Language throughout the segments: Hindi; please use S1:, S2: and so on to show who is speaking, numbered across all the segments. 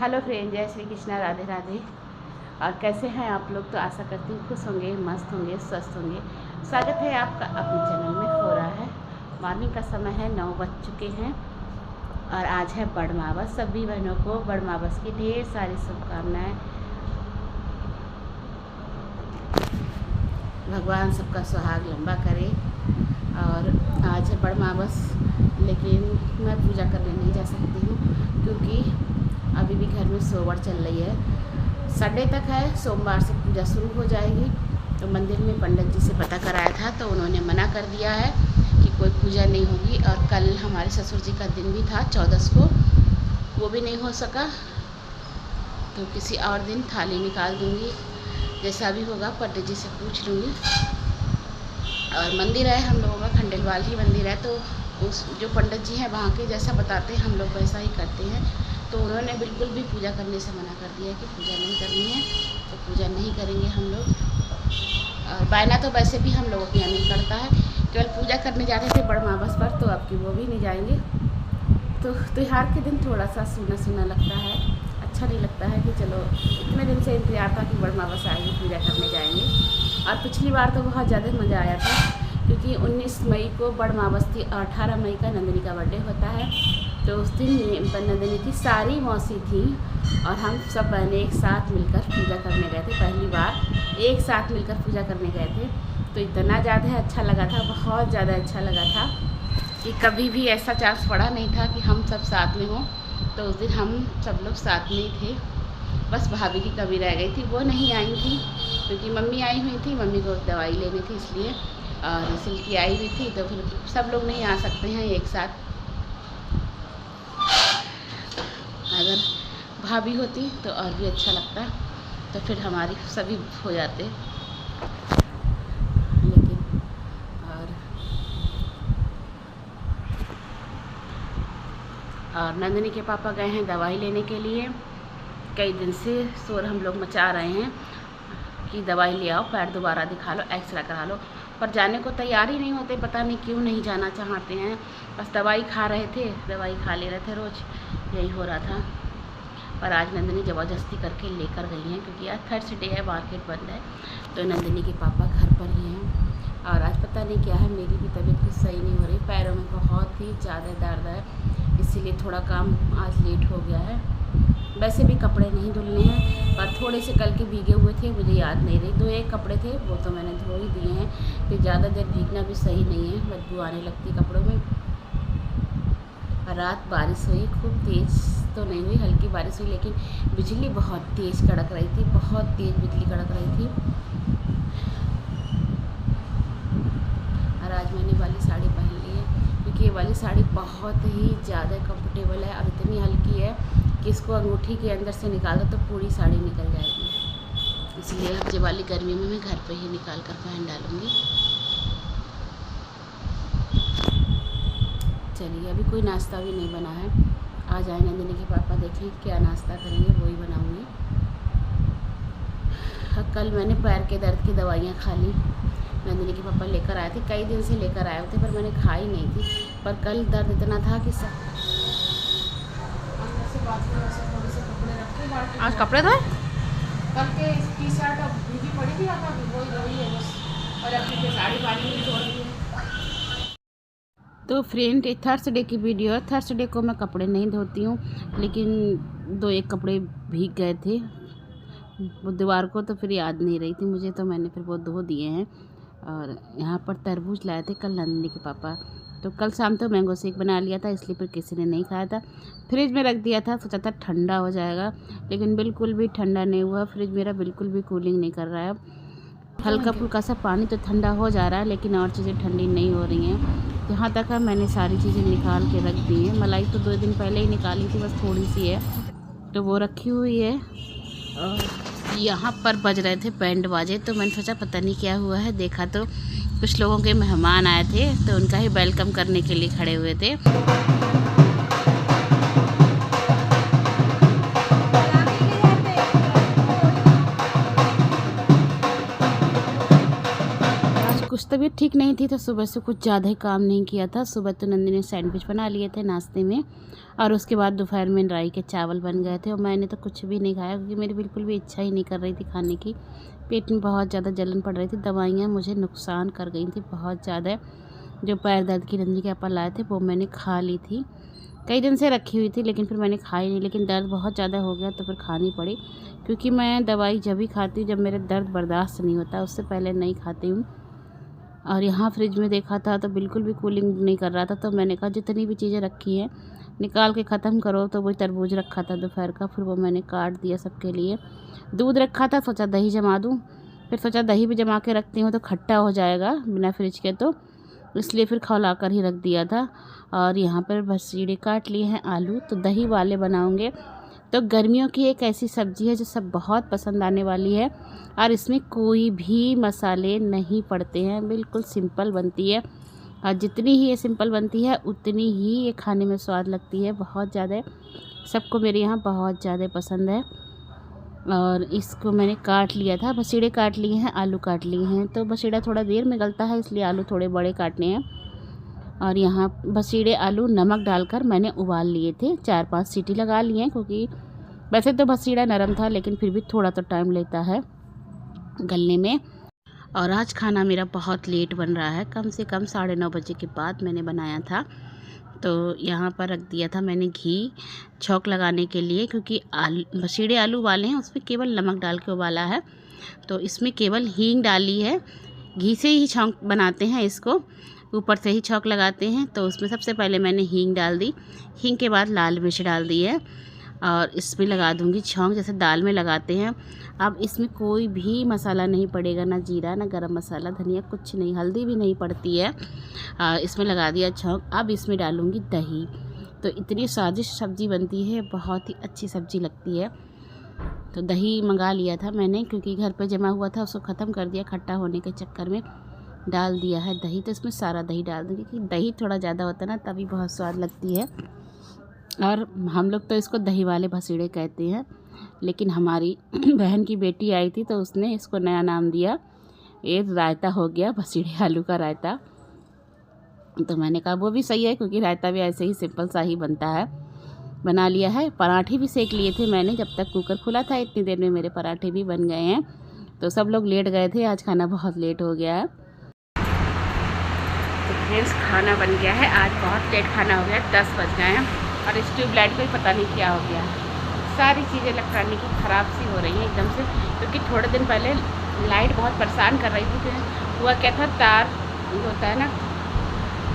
S1: हेलो फ्रेंड, जय श्री कृष्णा, राधे राधे। और कैसे हैं आप लोग? तो आशा करती हूँ खुश होंगे, मस्त होंगे, स्वस्थ होंगे। स्वागत है आपका अपने चैनल में। हो रहा है मॉर्निंग का समय है, 9 बज चुके हैं और आज है बड़मावस। सभी बहनों को बड़मावस की ढेर सारी शुभकामनाएँ। भगवान सबका सुहाग लंबा करे। और आज है बड़मावस, लेकिन मैं पूजा करने नहीं जा सकती हूँ क्योंकि अभी भी घर में सोवड़ चल रही है। संडे तक है, सोमवार से पूजा शुरू हो जाएगी। तो मंदिर में पंडित जी से पता कराया था तो उन्होंने मना कर दिया है कि कोई पूजा नहीं होगी। और कल हमारे ससुर जी का दिन भी था 14 को, वो भी नहीं हो सका। तो किसी और दिन थाली निकाल दूँगी, जैसा भी होगा पंडित जी से पूछ लूँगी। और मंदिर है हम लोगों का खंडेलवाल ही मंदिर है, तो उस जो पंडित जी हैं वहाँ के जैसा बताते हैं हम लोग वैसा ही करते हैं। तो उन्होंने बिल्कुल भी पूजा करने से मना कर दिया कि पूजा नहीं करनी है, तो पूजा नहीं करेंगे हम लोग। और बायना तो वैसे भी हम लोगों के यहाँ नहीं करता है, केवल पूजा करने जाते थे बड़मावस पर, तो अब की वो भी नहीं जाएंगे। तो त्योहार के दिन थोड़ा सा सूना सूना लगता है, अच्छा नहीं लगता है कि चलो इतने दिन से इंतजार था कि बड़मावस आएगी, पूजा करने जाएंगे। और पिछली बार तो बहुत ज़्यादा मज़ा आया था क्योंकि 19 मई को बड़मावस थी और 18 मई का नंदिनी का बर्थडे होता है। तो उस दिन नंदिनी की सारी मौसी थी और हम सब बहनें एक साथ मिलकर पूजा करने गए थे। पहली बार एक साथ मिलकर पूजा करने गए थे, तो इतना ज़्यादा अच्छा लगा था, बहुत ज़्यादा अच्छा लगा था कि कभी भी ऐसा चांस पड़ा नहीं था कि हम सब साथ में हों। तो उस दिन हम सब लोग साथ में ही थे। बस भाभी की कमी रह गई थी, वो नहीं आई थी क्योंकि मम्मी आई हुई थी, मम्मी को दवाई लेनी थी इसलिए। और सिल्की आई हुई थी, तो फिर सब लोग नहीं आ सकते हैं एक साथ। अगर भाभी होती तो और भी अच्छा लगता, तो फिर हमारी सभी हो जाते। लेकिन और नंदिनी के पापा गए हैं दवाई लेने के लिए। कई दिन से शोर हम लोग मचा रहे हैं कि दवाई ले आओ, पैर दोबारा दिखा लो, एक्सरे करा लो, पर जाने को तैयार ही नहीं होते। पता नहीं क्यों नहीं जाना चाहते हैं। बस दवाई खा रहे थे, दवाई खा ले रहे थे, रोज़ यही हो रहा था। पर आज नंदिनी ज़बरदस्ती करके लेकर गई हैं क्योंकि आज थर्सडे है, मार्केट बंद है। तो नंदिनी के पापा घर पर ही हैं। और आज पता नहीं क्या है, मेरी भी तबीयत कुछ सही नहीं हो रही, पैरों में बहुत ही ज़्यादा दर्द है, इसीलिए थोड़ा काम आज लेट हो गया है। वैसे भी कपड़े नहीं धुलने हैं, पर थोड़े से कल के भीगे हुए थे, मुझे याद नहीं रही। 2-1 कपड़े थे, वो तो मैंने धो ही दिए हैं। फिर ज़्यादा देर भीगना भी सही नहीं है, बदबू आने लगती कपड़ों में। रात बारिश हुई, खूब तेज़ तो नहीं हुई, हल्की बारिश हुई, लेकिन बिजली बहुत तेज़ कड़क रही थी, बहुत तेज़ बिजली कड़क रही थी। और आज मैंने वाली साड़ी पहन ली है क्योंकि ये वाली साड़ी बहुत ही ज़्यादा कंफर्टेबल है और इतनी हल्की है कि इसको अंगूठी के अंदर से निकाल दो तो पूरी साड़ी निकल जाएगी। इसलिए अब ये वाली गर्मी में मैं घर पे ही निकाल कर पहन डालूँगी। चलिए, अभी कोई नाश्ता भी नहीं बना है। आज आए नंदिनी के पापा, देखें क्या नाश्ता करेंगे, वही बनाऊँगी। कल मैंने पैर के दर्द की दवाइयाँ खा ली, नंदिनी के पापा लेकर आए थे, कई दिन से लेकर आए थे, पर मैंने खाई नहीं थी। पर कल दर्द इतना था कि
S2: आज कपड़े धोए,
S1: कल के टी शर्ट अब भीगी पड़ी थी, वही है बस। और अपनी साड़ी पानी में छोड़ दी है। तो फ्रेंड, थर्सडे की वीडियो है। थर्सडे को मैं कपड़े नहीं धोती हूँ, लेकिन 2-1 कपड़े भीग गए थे बुधवार को, तो फिर याद नहीं रही थी मुझे, तो मैंने फिर वो धो दिए हैं। और यहाँ पर तरबूज लाए थे कल नंदिनी के पापा, तो कल शाम तो मैंगो शेक बना लिया था, इसलिए फिर किसी ने नहीं खाया था। फ्रिज में रख दिया था, सोचा था ठंडा हो जाएगा, लेकिन बिल्कुल भी ठंडा नहीं हुआ। फ्रिज मेरा बिल्कुल भी कूलिंग नहीं कर रहा है। हल्का फुल्का सा पानी तो ठंडा हो जा रहा है, लेकिन और चीज़ें ठंडी नहीं हो रही हैं। यहाँ तक है मैंने सारी चीज़ें निकाल के रख दी हैं। मलाई तो 2 दिन पहले ही निकाली थी, बस थोड़ी सी है, तो वो रखी हुई है। और यहाँ पर बज रहे थे बैंड बाजे, तो मैंने सोचा पता नहीं क्या हुआ है। देखा तो कुछ लोगों के मेहमान आए थे, तो उनका ही वेलकम करने के लिए खड़े हुए थे। कुछ तबीयत ठीक नहीं थी तो सुबह से कुछ ज़्यादा ही काम नहीं किया था। सुबह तो नंदिनी ने सैंडविच बना लिए थे नाश्ते में, और उसके बाद दोपहर में राई के चावल बन गए थे, और मैंने तो कुछ भी नहीं खाया क्योंकि मेरी बिल्कुल भी इच्छा ही नहीं कर रही थी खाने की। पेट में बहुत ज़्यादा जलन पड़ रही थी, दवाइयाँ मुझे नुकसान कर गई थी बहुत ज़्यादा। जो पैर दर्द की नंदिनी के पापा लाए थे वो मैंने खा ली थी, कई दिन से रखी हुई थी, लेकिन फिर मैंने खाई नहीं। लेकिन दर्द बहुत ज़्यादा हो गया तो फिर खानी पड़ी, क्योंकि मैं दवाई जब भी खाती हूँ जब मेरे दर्द बर्दाश्त नहीं होता, उससे पहले नहीं खाती हूँ। और यहाँ फ्रिज में देखा था तो बिल्कुल भी कूलिंग नहीं कर रहा था, तो मैंने कहा जितनी भी चीज़ें रखी हैं निकाल के ख़त्म करो। तो वही तरबूज रखा था दोपहर का, फिर वो मैंने काट दिया सबके लिए। दूध रखा था, सोचा दही जमा दूँ, फिर सोचा दही भी जमा के रखती हूँ तो खट्टा हो जाएगा बिना फ्रिज के, तो इसलिए फिर खौला कर ही रख दिया था। और यहाँ पर बसीड़े काट लिए हैं आलू, तो दही वाले बनाऊँगे। तो गर्मियों की एक ऐसी सब्ज़ी है जो सब बहुत पसंद आने वाली है, और इसमें कोई भी मसाले नहीं पड़ते हैं, बिल्कुल सिंपल बनती है। और जितनी ही ये सिंपल बनती है उतनी ही ये खाने में स्वाद लगती है, बहुत ज़्यादा। सबको मेरे यहाँ बहुत ज़्यादा पसंद है। और इसको मैंने काट लिया था, बसीड़े काट लिए हैं, आलू काट लिए हैं। तो बसीड़ा थोड़ा देर में गलता है, इसलिए आलू थोड़े बड़े काटने हैं। और यहाँ बसीड़े आलू नमक डालकर मैंने उबाल लिए थे, 4-5 सीटी लगा लिए हैं, क्योंकि वैसे तो बसीड़ा नरम था लेकिन फिर भी थोड़ा तो टाइम लेता है गलने में। और आज खाना मेरा बहुत लेट बन रहा है, कम से कम 9:30 बजे के बाद मैंने बनाया था। तो यहाँ पर रख दिया था मैंने घी छौंक लगाने के लिए, क्योंकि बसीड़े आलू उबाले हैं उसमें केवल नमक डाल के उबाला है, तो इसमें केवल हींग डाली है। घी से ही छौंक बनाते हैं इसको, ऊपर से ही छौंक लगाते हैं। तो उसमें सबसे पहले मैंने हींग डाल दी, हींग के बाद लाल मिर्च डाल दी है, और इसमें लगा दूंगी छौंक जैसे दाल में लगाते हैं। अब इसमें कोई भी मसाला नहीं पड़ेगा, ना जीरा ना गरम मसाला धनिया कुछ नहीं, हल्दी भी नहीं पड़ती है। इसमें लगा दिया छौंक। अब इसमें डालूंगी दही, तो इतनी स्वादिष्ट सब्ज़ी बनती है, बहुत ही अच्छी सब्ज़ी लगती है। तो दही मंगा लिया था मैंने, क्योंकि घर पे जमा हुआ था, उसको ख़त्म कर दिया खट्टा होने के चक्कर में। डाल दिया है दही, तो इसमें सारा दही डाल दूँगी, क्योंकि दही थोड़ा ज़्यादा होता है ना, तभी बहुत स्वाद लगती है। और हम लोग तो इसको दही वाले बसीड़े कहते हैं, लेकिन हमारी बहन की बेटी आई थी तो उसने इसको नया नाम दिया, ये रायता हो गया, बसीड़े आलू का रायता। तो मैंने कहा वो भी सही है, क्योंकि रायता भी ऐसे ही सिंपल सा ही बनता है। बना लिया है। पराठे भी सेक लिए थे मैंने, जब तक कुकर खुला था इतनी देर में मेरे पराठे भी बन गए हैं। तो सब लोग लेट गए थे, आज खाना बहुत लेट हो गया है। तो फ्रेंड्स खाना बन गया है, आज बहुत लेट खाना हो गया, 10 बज गए हैं। और इस ट्यूबलाइट को ही पता नहीं क्या हो गया, सारी चीज़ें इलेक्ट्रॉनिक की ख़राब सी हो रही हैं एकदम से। क्योंकि थोड़े दिन पहले लाइट बहुत परेशान कर रही थी, फिर हुआ क्या था, तार होता है ना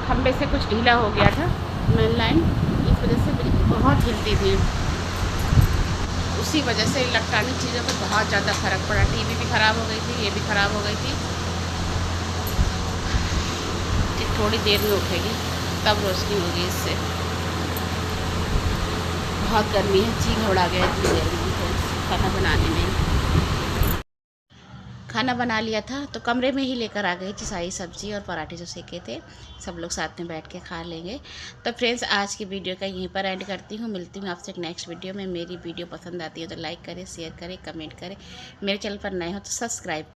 S1: खंबे से कुछ ढीला हो गया था मेन लाइन, इस वजह से बहुत हिलती थी। उसी वजह से इलेक्ट्रॉनिक चीज़ों पर बहुत ज़्यादा फ़र्क पड़ा। टीवी भी ख़राब हो गई थी, ये भी ख़राब हो गई थी। थोड़ी देर में उठेगी तब रोशनी होगी इससे। बहुत गर्मी है, जी घबरा गया इतनी देर में खाना बनाने में। खाना बना लिया था तो कमरे में ही लेकर आ गई थी सारी सब्ज़ी और पराठे जो सेके थे, सब लोग साथ में बैठ के खा लेंगे। तो फ्रेंड्स आज की वीडियो का यहीं पर एंड करती हूँ, मिलती हूँ आपसे एक नेक्स्ट वीडियो में। मेरी वीडियो पसंद आती है तो लाइक करें, शेयर करें, कमेंट करें। मेरे चैनल पर नए हो तो सब्सक्राइब